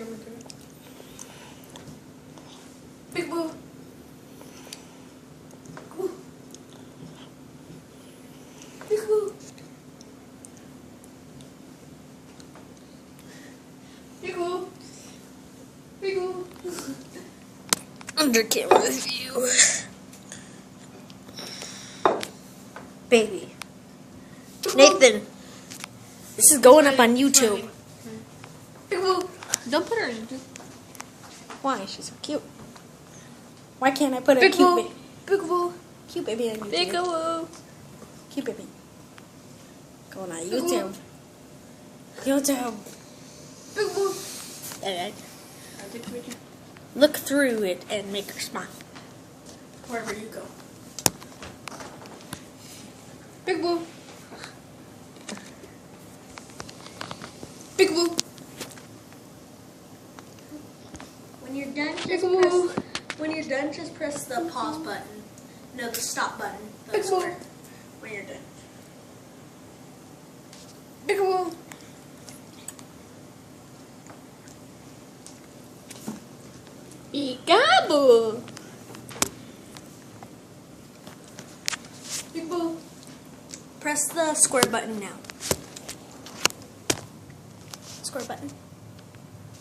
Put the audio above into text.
camera too. Big boo. Boo. Big boo. Big boo. Big boo. Under camera view. Baby. Nathan, this is going up on YouTube. Big boo. Don't put her in YouTube. Why? She's so cute. Why can't I put a Big cute boo. baby? Big boo. Cute baby on YouTube. Big boo. Cute baby. Going on Big YouTube. YouTube. Big boo. And I'll take a picture. look through it and make her smile. Wherever you go. Big boo. Big boo. When you're done, Big boo. just press the pause button. No, the stop button. The Big square. boo. When you're done. Big boo. Peekaboo. Big boo. Press the square button now. Square button.